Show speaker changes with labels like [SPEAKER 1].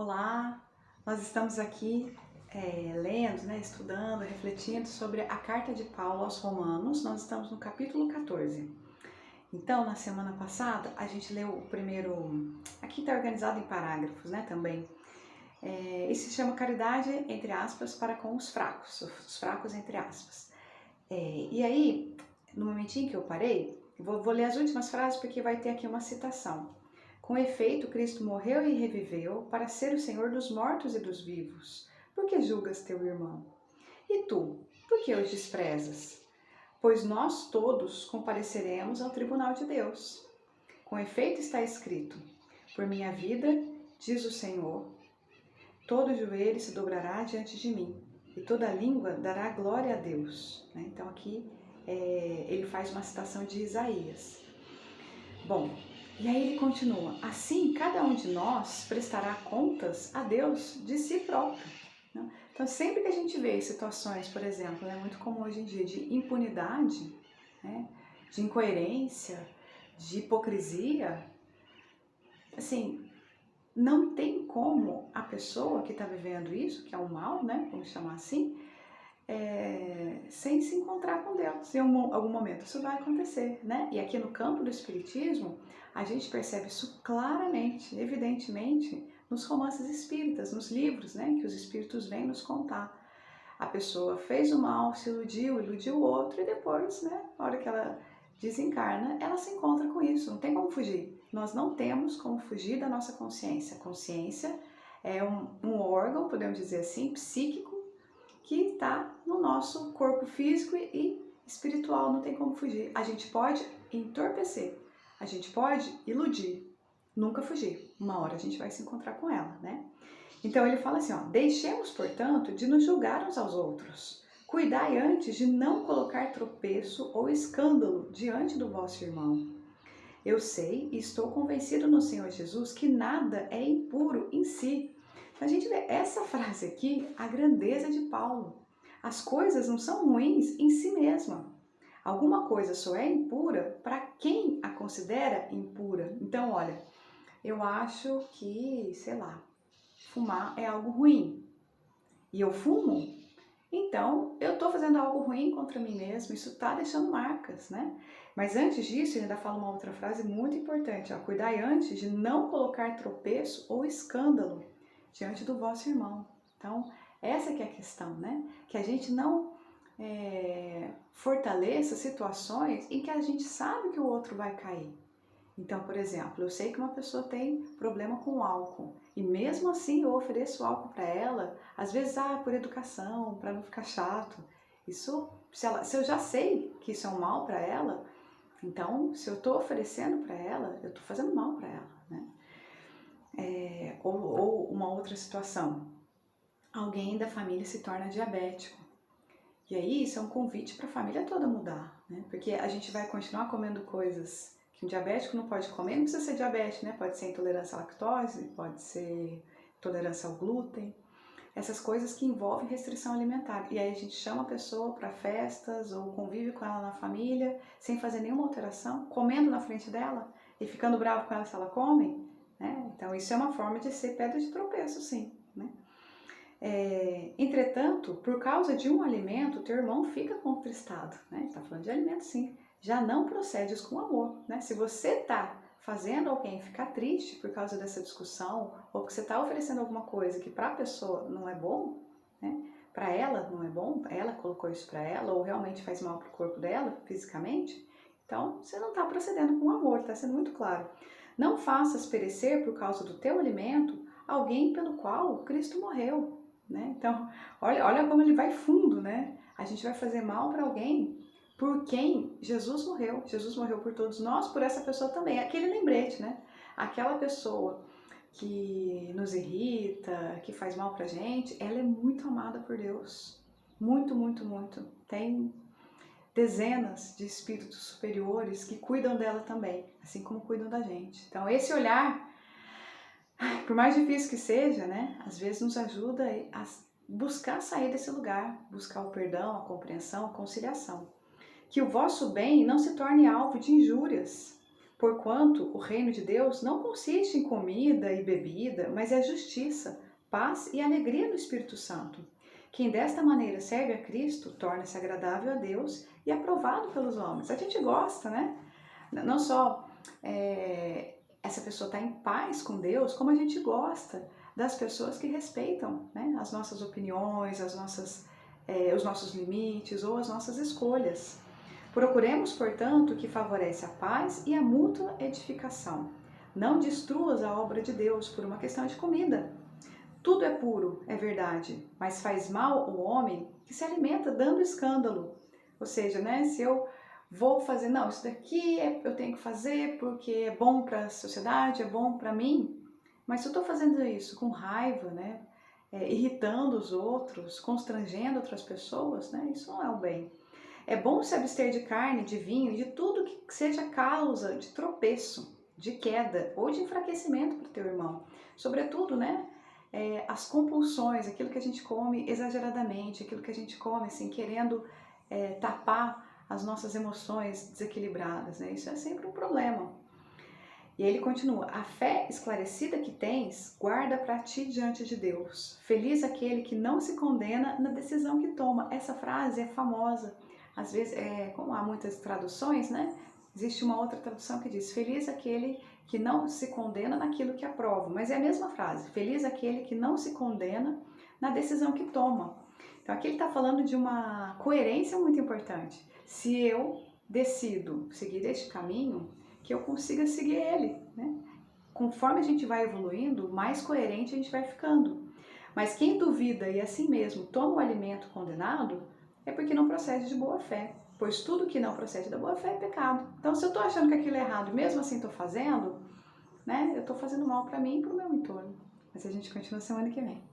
[SPEAKER 1] Olá, nós estamos aqui lendo, estudando, refletindo sobre a carta de Paulo aos Romanos. Nós estamos no capítulo 14. Então, na semana passada, a gente leu o primeiro... Aqui está organizado em parágrafos, também. E se chama Caridade, entre aspas, para com os fracos, entre aspas. E aí, no momentinho que eu parei, vou ler as últimas frases porque vai ter aqui uma citação. Com efeito, Cristo morreu e reviveu para ser o Senhor dos mortos e dos vivos. Por que julgas teu irmão? E tu, por que os desprezas? Pois nós todos compareceremos ao tribunal de Deus. Com efeito está escrito, por minha vida, diz o Senhor, todo joelho se dobrará diante de mim, e toda língua dará glória a Deus. Então aqui ele faz uma citação de Isaías. Bom, e aí ele continua, assim cada um de nós prestará contas a Deus de si próprio. Então sempre que a gente vê situações, por exemplo, muito comum hoje em dia, de impunidade, de incoerência, de hipocrisia, assim, não tem como a pessoa que está vivendo isso, que é o mal, vamos chamar assim, sem se encontrar com Deus. Em algum momento isso vai acontecer, E aqui no campo do Espiritismo, a gente percebe isso claramente, evidentemente, nos romances espíritas, nos livros, que os espíritos vêm nos contar. A pessoa fez o mal, se iludiu o outro e depois, na hora que ela desencarna, ela se encontra com isso, não tem como fugir. Nós não temos como fugir da nossa consciência. A consciência é um órgão, podemos dizer assim, psíquico, que está no nosso corpo físico e espiritual, não tem como fugir. A gente pode entorpecer, a gente pode iludir, nunca fugir. Uma hora a gente vai se encontrar com ela, Então ele fala assim, deixemos, portanto, de nos julgar uns aos outros. Cuidai antes de não colocar tropeço ou escândalo diante do vosso irmão. Eu sei e estou convencido no Senhor Jesus que nada é impuro em si. A gente vê essa frase aqui, a grandeza de Paulo. As coisas não são ruins em si mesma. Alguma coisa só é impura para quem a considera impura. Então, olha, eu acho que, sei lá, fumar é algo ruim. E eu fumo? Então, eu estou fazendo algo ruim contra mim mesmo, isso está deixando marcas, Mas antes disso, ele ainda fala uma outra frase muito importante, cuidai antes de não colocar tropeço ou escândalo diante do vosso irmão. Então, essa que é a questão, Que a gente não fortaleça situações em que a gente sabe que o outro vai cair. Então, por exemplo, eu sei que uma pessoa tem problema com álcool e mesmo assim eu ofereço álcool para ela, às vezes por educação, para não ficar chato. Isso, se eu já sei que isso é um mal para ela, então se eu estou oferecendo para ela, eu estou fazendo mal para ela, ou uma outra situação, alguém da família se torna diabético. E aí isso é um convite para a família toda mudar, Porque a gente vai continuar comendo coisas que um diabético não pode comer, não precisa ser diabetes, Pode ser intolerância à lactose, pode ser intolerância ao glúten, essas coisas que envolvem restrição alimentar. E aí a gente chama a pessoa para festas ou convive com ela na família, sem fazer nenhuma alteração, comendo na frente dela e ficando bravo com ela se ela come, Então isso é uma forma de ser pedra de tropeço, sim, Entretanto, por causa de um alimento, teu irmão fica contristado, Está falando de alimento, sim. Já não procedes com amor, Se você está fazendo alguém ficar triste por causa dessa discussão, ou que você está oferecendo alguma coisa que para a pessoa não é bom, para ela não é bom, ela colocou isso para ela, ou realmente faz mal para o corpo dela, fisicamente, então você não está procedendo com amor, está sendo muito claro. Não faças perecer por causa do teu alimento alguém pelo qual Cristo morreu, Então, olha como ele vai fundo, A gente vai fazer mal para alguém por quem Jesus morreu. Jesus morreu por todos nós, por essa pessoa também. Aquele lembrete, Aquela pessoa que nos irrita, que faz mal pra gente, ela é muito amada por Deus. Muito, muito, muito. Tem dezenas de espíritos superiores que cuidam dela também, assim como cuidam da gente. Então, esse olhar, por mais difícil que seja, às vezes nos ajuda a buscar sair desse lugar, buscar o perdão, a compreensão, a conciliação. Que o vosso bem não se torne alvo de injúrias, Porquanto o reino de Deus não consiste em comida e bebida, mas é justiça, paz e alegria no Espírito Santo. Quem desta maneira serve a Cristo torna-se agradável a Deus e aprovado pelos homens. A gente gosta, né? Não só essa pessoa está em paz com Deus, como a gente gosta das pessoas que respeitam, né, as nossas opiniões, os nossos limites ou as nossas escolhas. Procuremos, portanto, o que favorece a paz e a mútua edificação. Não destruas a obra de Deus por uma questão de comida. Tudo é puro, é verdade, mas faz mal o homem que se alimenta dando escândalo. Ou seja, né, se eu vou fazer, não, isso daqui eu tenho que fazer porque é bom para a sociedade, é bom para mim, mas se eu estou fazendo isso com raiva, né, irritando os outros, constrangendo outras pessoas, né, isso não é o bem. É bom se abster de carne, de vinho, de tudo que seja causa de tropeço, de queda ou de enfraquecimento para o teu irmão. Sobretudo, né, as compulsões, aquilo que a gente come exageradamente, aquilo que a gente come assim, querendo tapar as nossas emoções desequilibradas, né? Isso é sempre um problema. E aí ele continua: a fé esclarecida que tens, guarda para ti diante de Deus. Feliz aquele que não se condena na decisão que toma. Essa frase é famosa. Às vezes, como há muitas traduções, né? Existe uma outra tradução que diz: feliz aquele que não se condena naquilo que aprova. Mas é a mesma frase: feliz aquele que não se condena na decisão que toma. Então aqui ele está falando de uma coerência muito importante. Se eu decido seguir este caminho, que eu consiga seguir ele, né? Conforme a gente vai evoluindo, mais coerente a gente vai ficando. Mas quem duvida e assim mesmo toma o alimento condenado, é porque não procede de boa fé. Pois tudo que não procede da boa fé é pecado. Então, se eu estou achando que aquilo é errado, mesmo assim estou fazendo, né? Eu estou fazendo mal para mim e para o meu entorno. Mas a gente continua semana que vem.